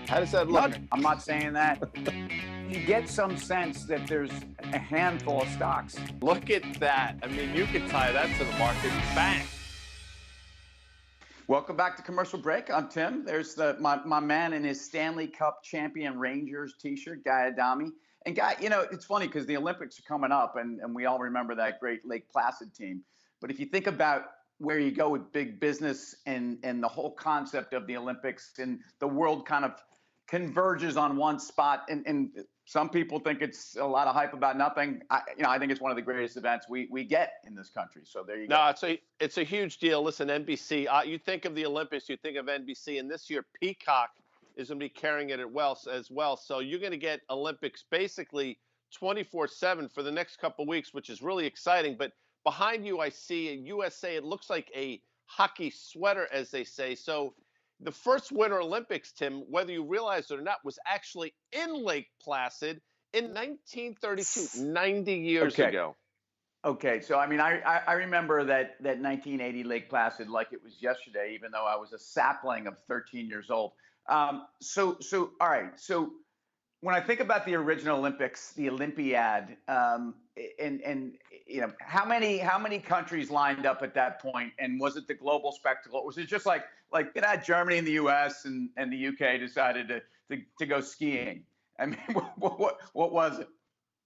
How does that No, look? I'm not saying that. You get some sense that there's a handful of stocks. Look at that. I mean, you could tie that to the market. Bang. Welcome back to Commercial Break. I'm Tim. There's my man in his Stanley Cup champion Rangers t-shirt, Guy Adami. And Guy, it's funny because the Olympics are coming up, and we all remember that great Lake Placid team. But if you think about where you go with big business and the whole concept of the Olympics, and the world kind of converges on one spot, and some people think it's a lot of hype about nothing. I think it's one of the greatest events we get in this country. So there you go. No, it's a huge deal. Listen, NBC. You think of the Olympics, you think of NBC, and this year Peacock is going to be carrying it as well. So you're going to get Olympics basically 24/7 for the next couple of weeks, which is really exciting. But behind you, I see a USA. It looks like a hockey sweater, as they say. So the first Winter Olympics, Tim, whether you realize it or not, was actually in Lake Placid in 1932, 90 years ago. Okay, so I mean, I remember that 1980 Lake Placid like it was yesterday, even though I was a sapling of 13 years old. So all right, so when I think about the original Olympics, the Olympiad, and how many countries lined up at that point, and was it the global spectacle, or was it just like Germany and the U.S. and the U.K. decided to go skiing? I mean, what was it?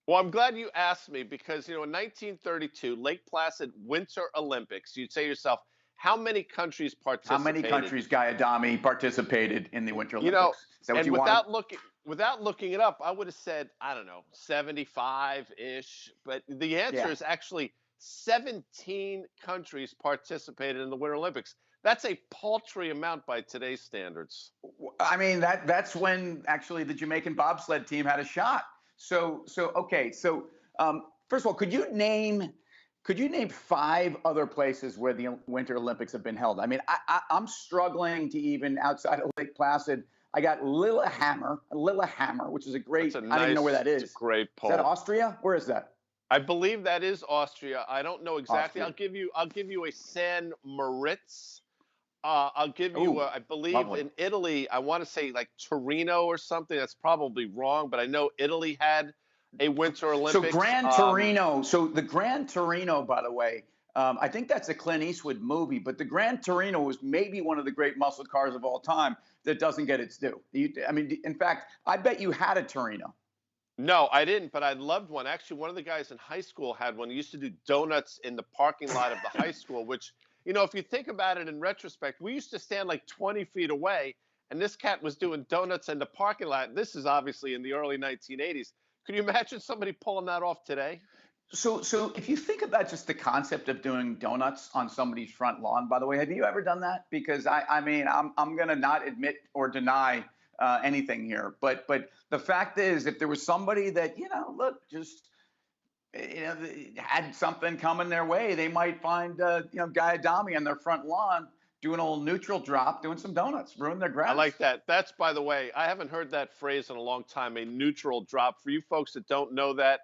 Well, I'm glad you asked me because, in 1932, Lake Placid Winter Olympics, you'd say to yourself, how many countries How many participated? countries, Guy Adami, participated in the Winter You know, Olympics? Is that what and you wanted? without looking it up, I would have said, I don't know, 75-ish. But the answer Yeah. is actually 17 countries participated in the Winter Olympics. That's a paltry amount by today's standards. I mean, that's when actually the Jamaican bobsled team had a shot. So okay. So first of all, could you name 5 other places where the Winter Olympics have been held? I mean, I'm struggling to even outside of Lake Placid. I got Lillehammer, which is a great. I don't even know where that is. It's a great Is that poll. Austria? Where is that? I believe that is Austria. I don't know exactly. Austria. I'll give you a San Moritz. I'll give you, Ooh, I believe lovely. in Italy, I want to say like Torino or something. That's probably wrong, but I know Italy had a Winter So Olympics. Gran Torino. So the Gran Torino, by the way, I think that's a Clint Eastwood movie. But the Gran Torino was maybe one of the great muscle cars of all time that doesn't get its due. I mean, in fact, I bet you had a Torino. No, I didn't, but I loved one. Actually, one of the guys in high school had one. He used to do donuts in the parking lot of the high school, which, if you think about it in retrospect, we used to stand like 20 feet away, and this cat was doing donuts in the parking lot. This is obviously in the early 1980s. Could you imagine somebody pulling that off today? So if you think about just the concept of doing donuts on somebody's front lawn, by the way, have you ever done that? Because I mean, I'm gonna not admit or deny anything here, but the fact is, if there was somebody that look, just had something coming their way, they might find Guy Adami on their front lawn doing a little neutral drop, doing some donuts, ruin their I grass. like that. That's, by the way, I haven't heard that phrase in a long time, a neutral drop. For you folks that don't know that,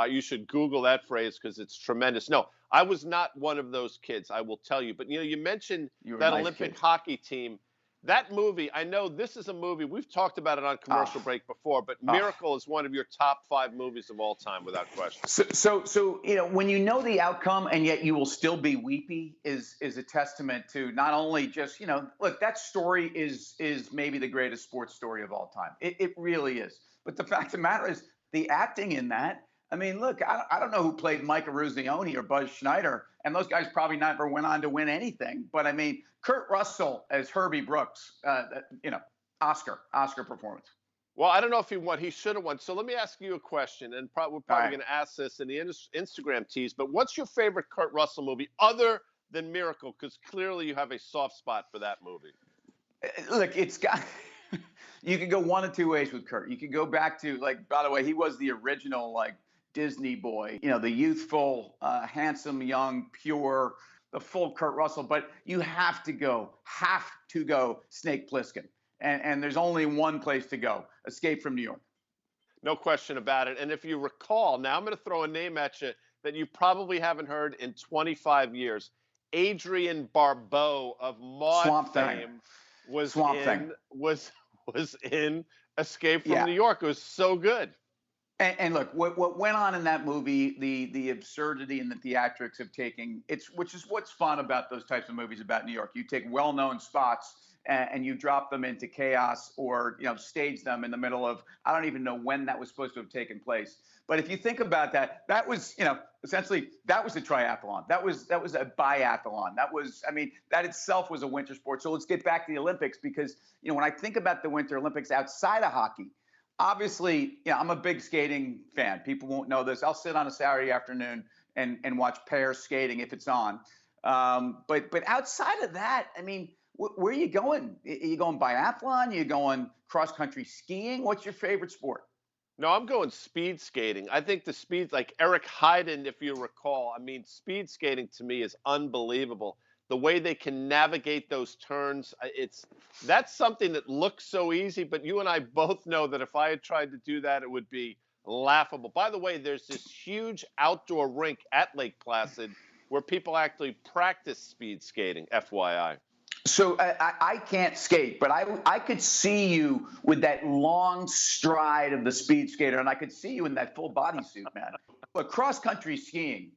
you should Google that phrase because it's tremendous. No, I was not one of those kids, I will tell you. But, you mentioned You were a that nice Olympic kid. hockey team. That movie, I know this is a movie, we've talked about it on commercial Ah, break before, but ah. Miracle is one of your top 5 movies of all time, without question. So when you know the outcome and yet you will still be weepy is a testament to not only just look, that story is maybe the greatest sports story of all time. It really is. But the fact of the matter is the acting in that. I mean, look, I don't know who played Mike Eruzione or Buzz Schneider, and those guys probably never went on to win anything. But I mean, Kurt Russell as Herbie Brooks, Oscar performance. Well, I don't know if he won. He should have won. So let me ask you a question, and we're All probably right. going to ask this in the Instagram tease. But what's your favorite Kurt Russell movie other than Miracle? Because clearly you have a soft spot for that movie. Look, it's got. You could go one of two ways with Kurt. You could go back to by the way, he was the original Disney boy, the youthful, handsome, young, pure, the full Kurt Russell. But you have to go Snake Plissken, and there's only one place to go: Escape from New York. No question about it. And if you recall, now I'm going to throw a name at you that you probably haven't heard in 25 years. Adrian Barbeau of Maude Swamp Thing. fame was Swamp Thing. was in Escape from Yeah. New York. It was so good. And look, what went on in that movie, the absurdity and the theatrics of taking it's which is what's fun about those types of movies about New York. You take well-known spots and you drop them into chaos, or stage them in the middle of, I don't even know when that was supposed to have taken place. But if you think about that, that was essentially that was a triathlon. That was a biathlon. That was, I mean, that itself was a winter sport. So let's get back to the Olympics, because when I think about the Winter Olympics outside of hockey, obviously, I'm a big skating fan. People won't know this. I'll sit on a Saturday afternoon and watch pair skating if it's on. But outside of that, I mean, where are you going? Are you going biathlon? Are you going cross country skiing? What's your favorite sport? No, I'm going speed skating. I think the speed, like Eric Heiden, if you recall, I mean, speed skating to me is unbelievable. The way they can navigate those turns, that's something that looks so easy, but you and I both know that if I had tried to do that, it would be laughable. By the way, there's this huge outdoor rink at Lake Placid where people actually practice speed skating, FYI. So I can't skate, but I could see you with that long stride of the speed skater, and I could see you in that full bodysuit, man. But cross country skiing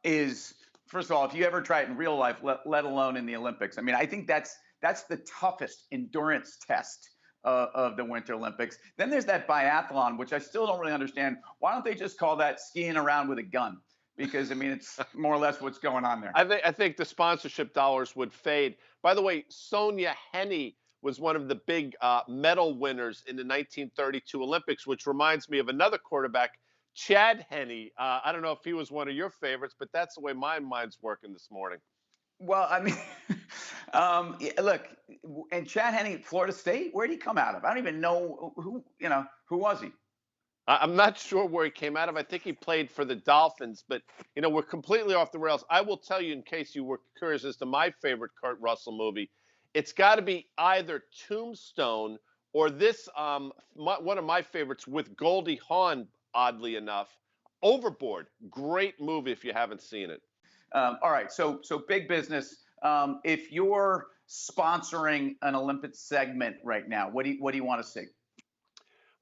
is, first of all, if you ever try it in real life, let alone in the Olympics. I mean, I think that's the toughest endurance test of the Winter Olympics. Then there's that biathlon, which I still don't really understand. Why don't they just call that skiing around with a gun? Because I mean, it's more or less what's going on there. I think the sponsorship dollars would fade. By the way, Sonia Henney was one of the big medal winners in the 1932 Olympics, which reminds me of another quarterback, Chad Henney. I don't know if he was one of your favorites, but that's the way my mind's working this morning. Well, I mean, yeah, look, and Chad Henne, Florida State, where did he come out of? I don't even know who was he? I'm not sure where he came out of. I think he played for the Dolphins, but we're completely off the rails. I will tell you, in case you were curious as to my favorite Kurt Russell movie, it's got to be either Tombstone or this one of my favorites with Goldie Hawn. Oddly enough, Overboard. Great movie if you haven't seen it. All right, so big business. If you're sponsoring an Olympic segment right now, what do you want to see?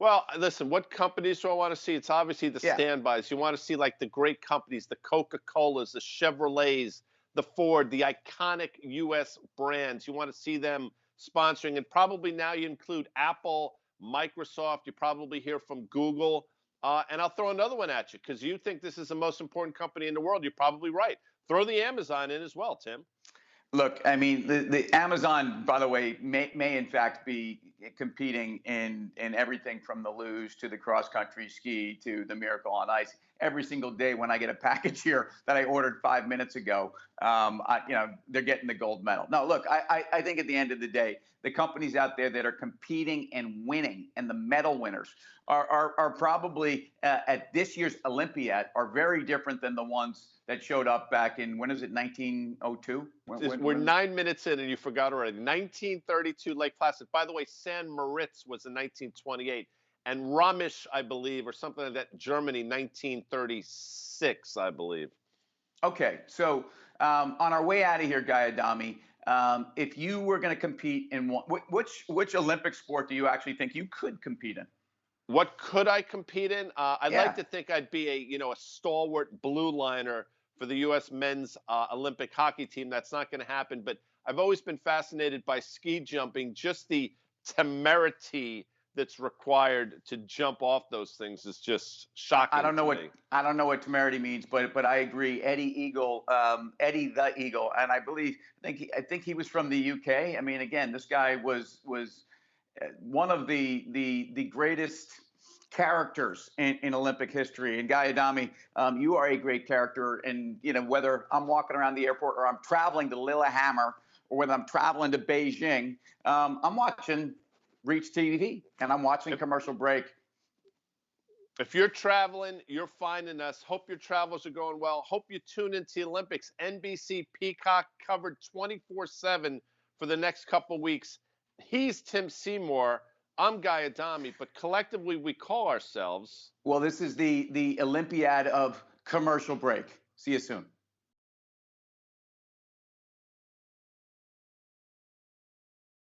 Well, listen, what companies do I want to see? It's obviously the Yeah. standbys. You want to see like the great companies, the Coca-Colas, the Chevrolets, the Ford, the iconic US brands. You want to see them sponsoring. And probably now you include Apple, Microsoft. You probably hear from Google. And I'll throw another one at you because you think this is the most important company in the world. You're probably right. Throw the Amazon in as well, Tim. Look, I mean, the Amazon, by the way, may in fact be competing in everything from the luge to the cross country ski to the Miracle on Ice. Every single day when I get a package here that I ordered 5 minutes ago, they're getting the gold medal. No, look, I think at the end of the day, the companies out there that are competing and winning, and the medal winners are probably at this year's Olympiad are very different than the ones that showed up back in, when is it, 1902? We're 9 minutes in and you forgot already. 1932 Lake Placid. By the way, San Moritz was in 1928. And Ramesh, I believe, or something like that, Germany, 1936, I believe. Okay, so on our way out of here, Guy Adami, if you were going to compete in one, which Olympic sport do you actually think you could compete in? What could I compete in? I'd Yeah. like to think I'd be a stalwart blue liner for the U.S. men's Olympic hockey team. That's not going to happen. But I've always been fascinated by ski jumping. Just the temerity that's required to jump off those things is just shocking. I don't know to what me. I don't know what temerity means, but I agree. Eddie the Eagle, and I think he was from the UK. I mean, again, this guy was one of the greatest characters in Olympic history. And Guy Adami, you are a great character. And whether I'm walking around the airport or I'm traveling to Lillehammer or whether I'm traveling to Beijing, I'm watching Reach TV and I'm watching Commercial Break. If you're traveling, you're finding us. Hope your travels are going well. Hope you tune into the Olympics. NBC Peacock covered 24/7 for the next couple weeks. He's Tim Seymour. I'm Guy Adami, but collectively we call ourselves. Well, this is the Olympiad of Commercial Break. See you soon.